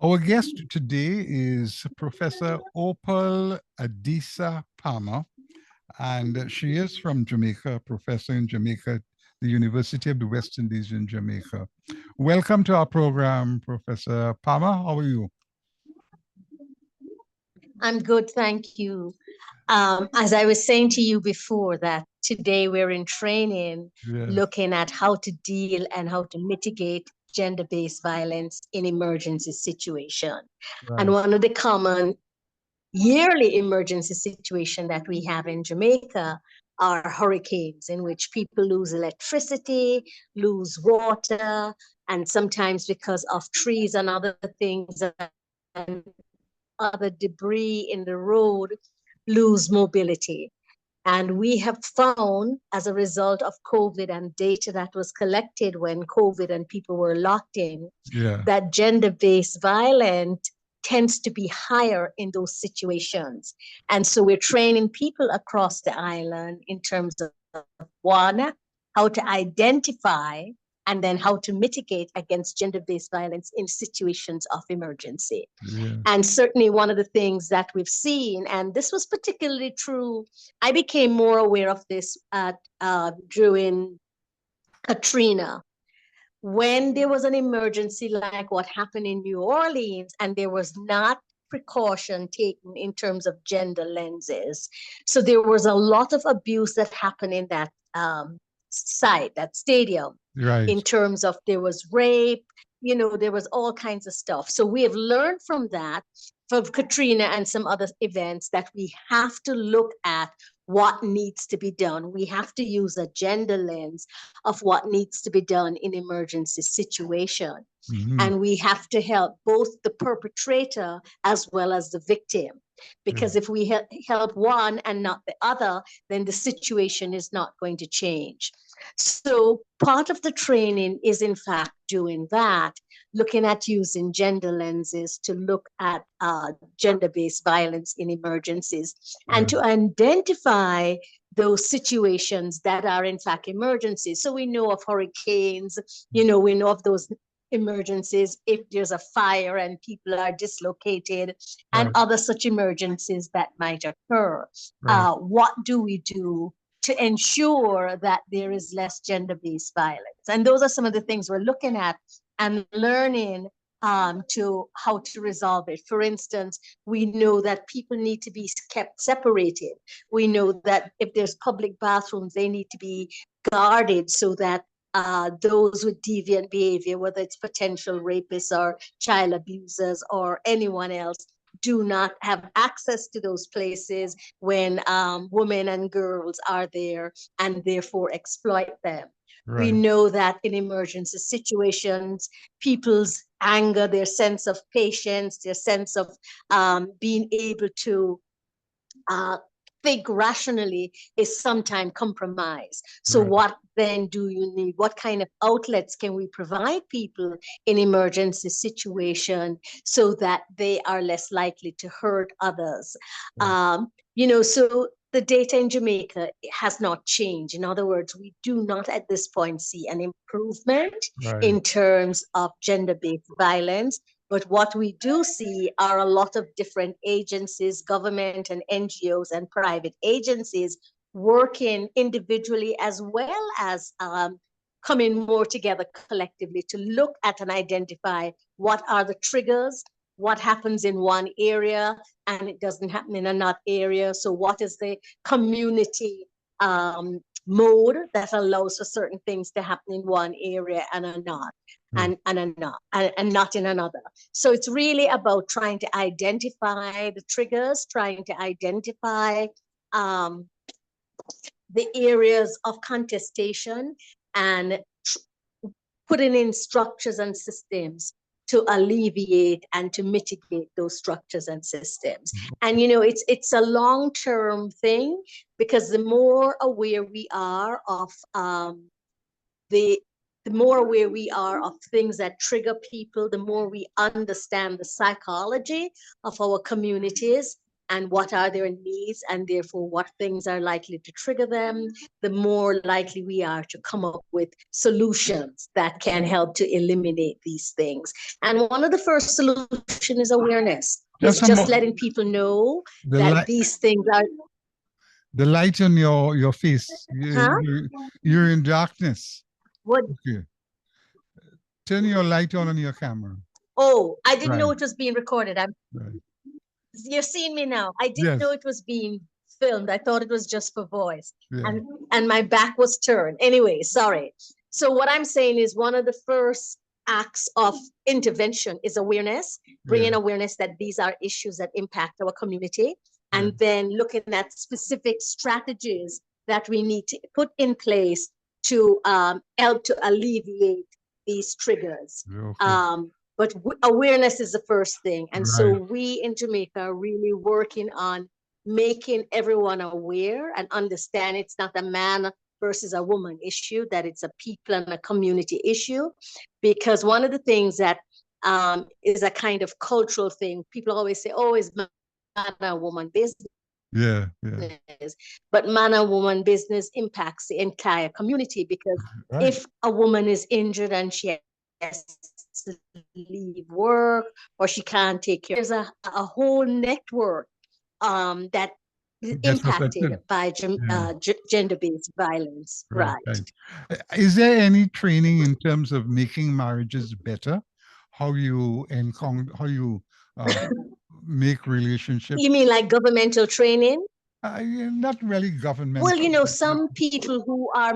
Our guest today is Professor Opal Adisa Palmer, and she is from Jamaica, professor in Jamaica, the University of the West Indies in Jamaica. Welcome to our program, Professor Palmer. How are you? I'm good, thank you. As I was saying to you before, that today we're in training, Yes, looking at how to deal and how to mitigate gender-based violence in emergency situation. And right. one of the common yearly emergency situation that we have in Jamaica are hurricanes in which people lose electricity, lose water, and sometimes because of trees and other things and other debris in the road, lose mobility. And we have found, as a result of COVID and data that was collected when COVID and people were locked in, Yeah, that gender-based violence tends to be higher in those situations. And so we're training people across the island in terms of one, how to identify and then how to mitigate against gender-based violence in situations of emergency. yeah, And certainly one of the things that we've seen, and this was particularly true, I became more aware of this during Katrina, when there was an emergency like what happened in New Orleans, and there was not precaution taken in terms of gender lenses. So there was a lot of abuse that happened in that site, that stadium, right, in terms of there was rape, there was all kinds of stuff. So we have learned from that, from Katrina and some other events, that we have to look at what needs to be done. We have to use a gender lens of what needs to be done in emergency situation. hmm, And we have to help both the perpetrator as well as the victim. yeah, Because if we help one and not the other, then the situation is not going to change. So part of the training is in fact doing that, looking at using gender lenses to look at gender-based violence in emergencies and right, to identify those situations that are in fact emergencies. So we know of hurricanes, we know of those emergencies if there's a fire and people are dislocated and right, other such emergencies that might occur. right, What do we do to ensure that there is less gender-based violence? And those are some of the things we're looking at and learning to how to resolve it. For instance, we know that people need to be kept separated. We know that if there's public bathrooms, they need to be guarded so that those with deviant behavior, whether it's potential rapists or child abusers or anyone else, do not have access to those places when women and girls are there and therefore exploit them. We right, know that in emergency situations, people's anger, their sense of patience, their sense of being able to uh, think rationally is sometimes compromised. So right, what then do you need? What kind of outlets can we provide people in emergency situation so that they are less likely to hurt others? right, So the data in Jamaica has not changed. In other words, we do not at this point see an improvement right, in terms of gender-based violence. But what we do see are a lot of different agencies, government and NGOs and private agencies working individually as well as coming more together collectively to look at and identify what are the triggers, what happens in one area and it doesn't happen in another area. So what is the community mode that allows for certain things to happen in one area and not right, and not in another. So it's really about trying to identify the triggers, trying to identify um, the areas of contestation and putting in structures and systems to alleviate and to mitigate those structures and systems. And it's a long-term thing, because the more aware we are of the more aware we are of things that trigger people, the more we understand the psychology of our communities, and what are their needs, and therefore what things are likely to trigger them, the more likely we are to come up with solutions that can help to eliminate these things. And one of the first solutions is awareness. It's just letting people know that these things are. The light on your face. You're in darkness. What? Okay. Turn your light on your camera. Oh, I didn't know it was being recorded. Right. You're seeing me now. I didn't know it was being filmed. I thought it was just for voice. Yeah. And my back was turned. Anyway, sorry. So what I'm saying is one of the first acts of intervention is awareness, bringing awareness that these are issues that impact our community, and then looking at specific strategies that we need to put in place to help to alleviate these triggers. Okay. But awareness is the first thing. And so we in Jamaica are really working on making everyone aware and understand it's not a man versus a woman issue, that it's a people and a community issue. Because one of the things that is a kind of cultural thing, people always say, oh, it's man and woman business. Yeah. But man and woman business impacts the entire community, because if a woman is injured and she has to leave work or she can't take care, there's a whole network that is impacted by gender-based violence. Right. Is there any training in terms of making marriages better? How you make relationships? You mean like governmental training? Not really government. Well, some people who are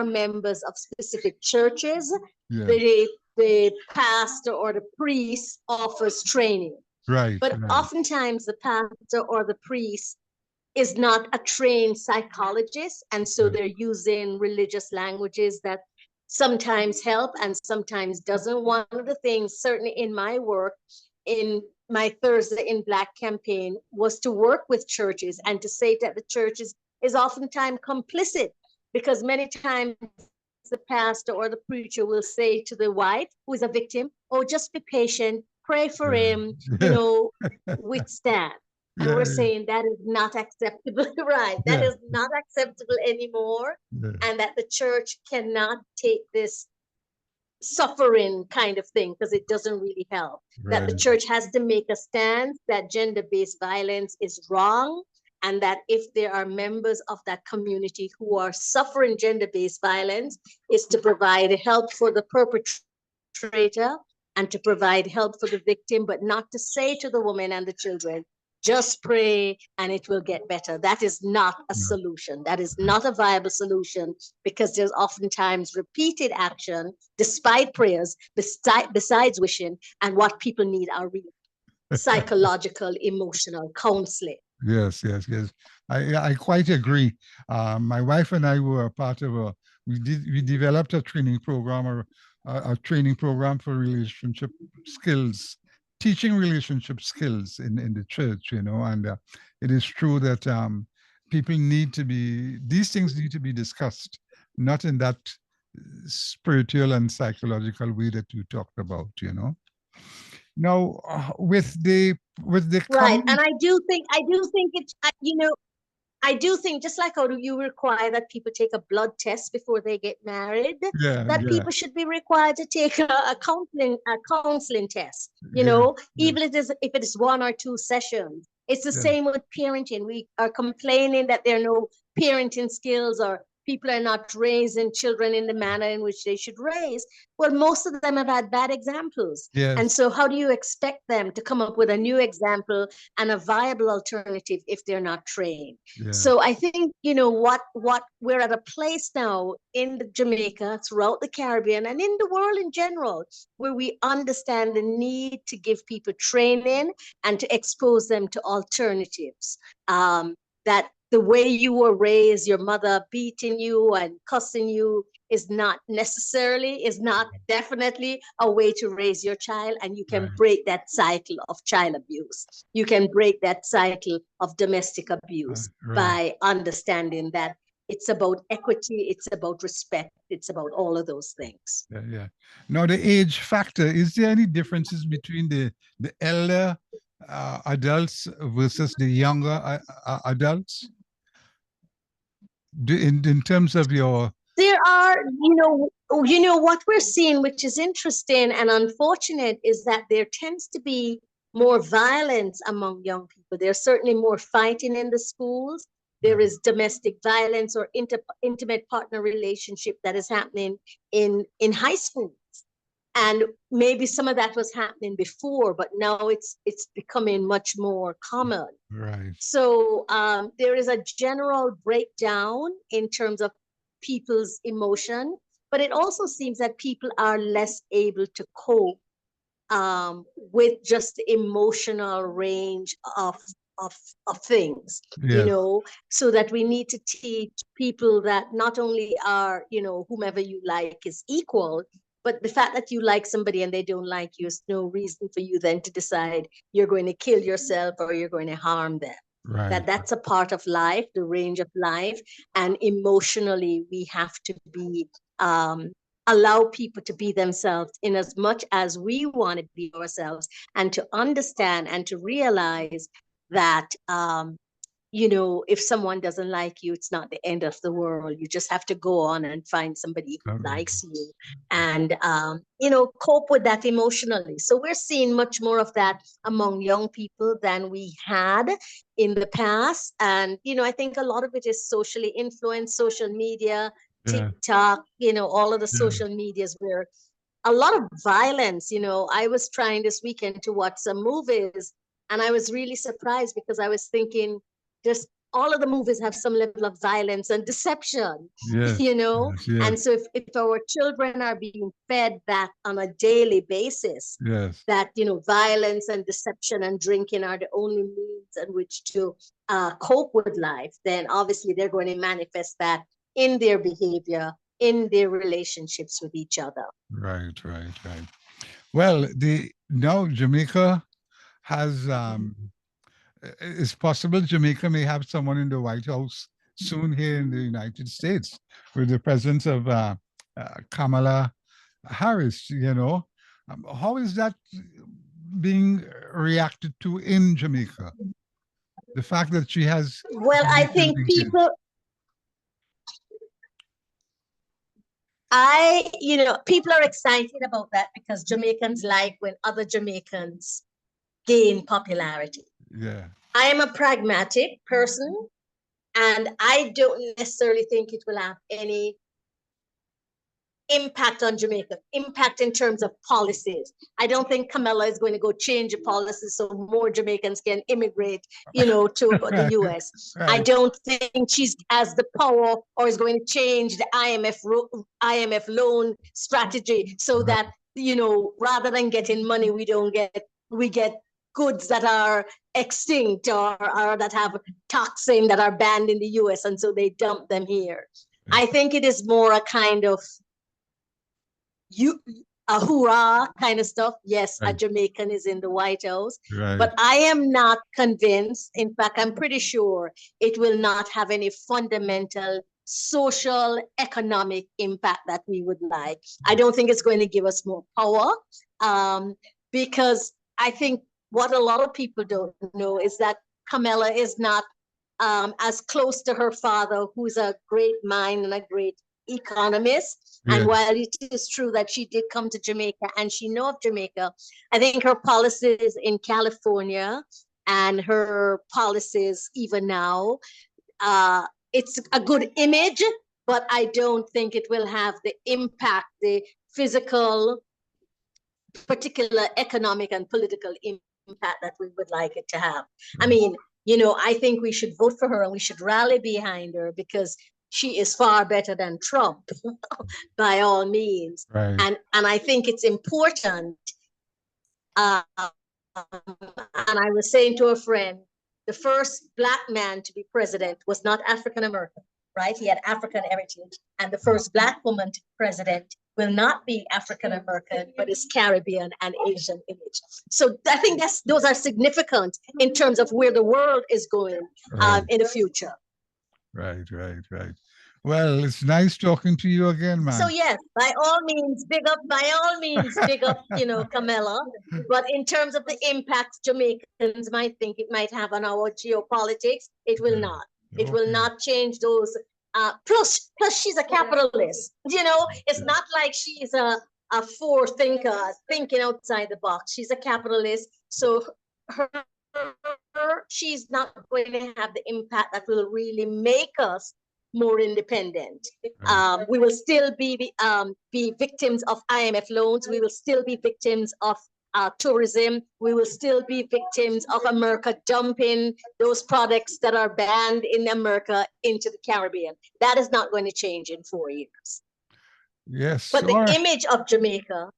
members of specific churches, the pastor or the priest offers training. Right. But oftentimes the pastor or the priest is not a trained psychologist, and so they're using religious languages that sometimes help and sometimes doesn't. One of the things, certainly in my work, in my Thursday in Black campaign, was to work with churches and to say that the churches is oftentimes complicit, because many times the pastor or the preacher will say to the wife who is a victim, oh, just be patient, pray for him, withstand. And we're saying that is not acceptable, right? That is not acceptable anymore. And that the church cannot take this suffering kind of thing, because it doesn't really help. That the church has to make a stance that gender-based violence is wrong, and that if there are members of that community who are suffering gender-based violence, is to provide help for the perpetrator and to provide help for the victim, but not to say to the woman and the children, just pray and it will get better. That is not a solution. That is not a viable solution, because there's oftentimes repeated action despite prayers, besides wishing, and what people need are real psychological, emotional counseling. Yes. I quite agree. My wife and I were a part of we developed a training program, or a training program for relationship skills, teaching relationship skills in the church, and it is true that people these things need to be discussed, not in that spiritual and psychological way that you talked about, Now, with the right, and I do think it's I do think, just like how you require that people take a blood test before they get married, people should be required to take a counseling test. Even if it is 1 or 2 sessions. It's the same with parenting. We are complaining that there are no parenting skills, or people are not raising children in the manner in which they should raise. Well, most of them have had bad examples. Yes. And so how do you expect them to come up with a new example and a viable alternative if they're not trained? Yeah. So I think, what we're at a place now in Jamaica, throughout the Caribbean, and in the world in general, where we understand the need to give people training and to expose them to alternatives. That the way you were raised, your mother beating you and cussing you, is not definitely a way to raise your child. And you can break that cycle of child abuse. You can break that cycle of domestic abuse by understanding that it's about equity, it's about respect, it's about all of those things. Yeah. Now, the age factor, is there any differences between the elder adults versus the younger adults? In terms of your... There are, what we're seeing, which is interesting and unfortunate, is that there tends to be more violence among young people. There's certainly more fighting in the schools. There is domestic violence or intimate partner relationship that is happening in high schools. And maybe some of that was happening before, but now it's becoming much more common. Right. So there is a general breakdown in terms of people's emotion, but it also seems that people are less able to cope with just the emotional range of things, Yes. so that we need to teach people that not only are, whomever you like is equal, but the fact that you like somebody and they don't like you is no reason for you then to decide you're going to kill yourself or you're going to harm them. Right. That's a part of life, the range of life. And emotionally, we have to be allow people to be themselves in as much as we want to be ourselves, and to understand and to realize that if someone doesn't like you, it's not the end of the world. You just have to go on and find somebody who likes you and, cope with that emotionally. So we're seeing much more of that among young people than we had in the past. And, I think a lot of it is socially influenced, social media, TikTok, all of the social medias where a lot of violence. I was trying this weekend to watch some movies, and I was really surprised because I was thinking, just all of the movies have some level of violence and deception, Yes. And so if our children are being fed that on a daily basis, that, violence and deception and drinking are the only means in which to cope with life, then obviously they're going to manifest that in their behavior, in their relationships with each other. Right. Well, now Jamaica has it's possible Jamaica may have someone in the White House soon here in the United States with the presence of Kamala Harris. How is that being reacted to in Jamaica? The fact that she has... Well, I think people are excited about that because Jamaicans like when other Jamaicans gain popularity. Yeah. I am a pragmatic person, and I don't necessarily think it will have any impact on Jamaica, impact in terms of policies. I don't think Kamala is going to go change the policies so more Jamaicans can immigrate, to the US. I don't think she has the power or is going to change the IMF loan strategy so that, rather than getting money, we get goods that are extinct or that have toxin that are banned in the US, and so they dump them here. I think it is more a kind of a hoorah kind of stuff. Yes, a Jamaican is in the White House, but I am not convinced. In fact, I'm pretty sure it will not have any fundamental social, economic impact that we would like. I don't think it's going to give us more power, because I think what a lot of people don't know is that Kamala is not as close to her father, who's a great mind and a great economist. And while it is true that she did come to Jamaica and she knows of Jamaica, I think her policies in California and her policies even now, it's a good image, but I don't think it will have the impact, the physical, particular economic and political impact that we would like it to have. I mean, I think we should vote for her and we should rally behind her because she is far better than Trump by all means. And I think it's important. And I was saying to a friend, the first Black man to be president was not African American, right? He had African heritage. And the first Black woman to be president will not be African American, but is Caribbean and Asian image. So I think those are significant in terms of where the world is going in the future. Right. Well, it's nice talking to you again, So man. yes, by all means, big up, Camilla. But in terms of the impact Jamaicans might think it might have on our geopolitics, it will not. It will Okay. not change those. Plus, she's a capitalist. It's not like she's a forethinker thinking outside the box. She's a capitalist, so her she's not going to have the impact that will really make us more independent. Right. We will still be victims of IMF loans. We will still be victims of tourism. We will still be victims of America dumping those products that are banned in America into the Caribbean. That is not going to change in 4 years. Yes. But the Or image of Jamaica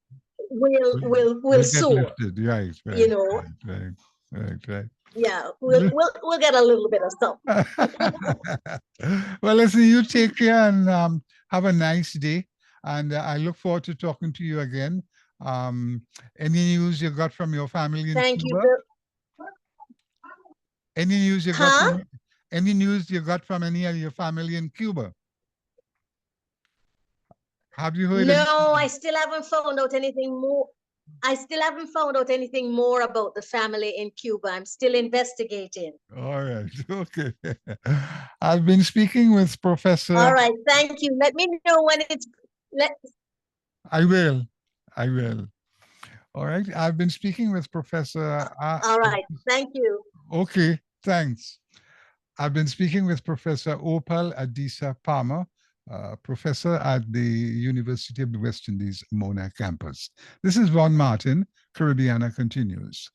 will will get soar. lifted. Right. You Right. know, Right. Right. Right. yeah, we'll get a little bit of something. Well, listen, you take care and have a nice day. And I look forward to talking to you again. Um, any news you got from your family in Thank you. Cuba? Any news you got Huh? from any news you got from any of your family in Cuba? Have you heard any? No, I still haven't found out anything more. I still haven't found out anything more about the family in Cuba. I'm still investigating. All right. Okay. I've been speaking with Professor. All right, thank you. Let me know when it's let I will. I will. All right. I've been speaking with Professor. all right, thank you. Okay. Thanks. I've been speaking with Professor Opal Adisa Palmer, professor at the University of the West Indies, Mona campus. This is Ron Martin. Caribbeana continues.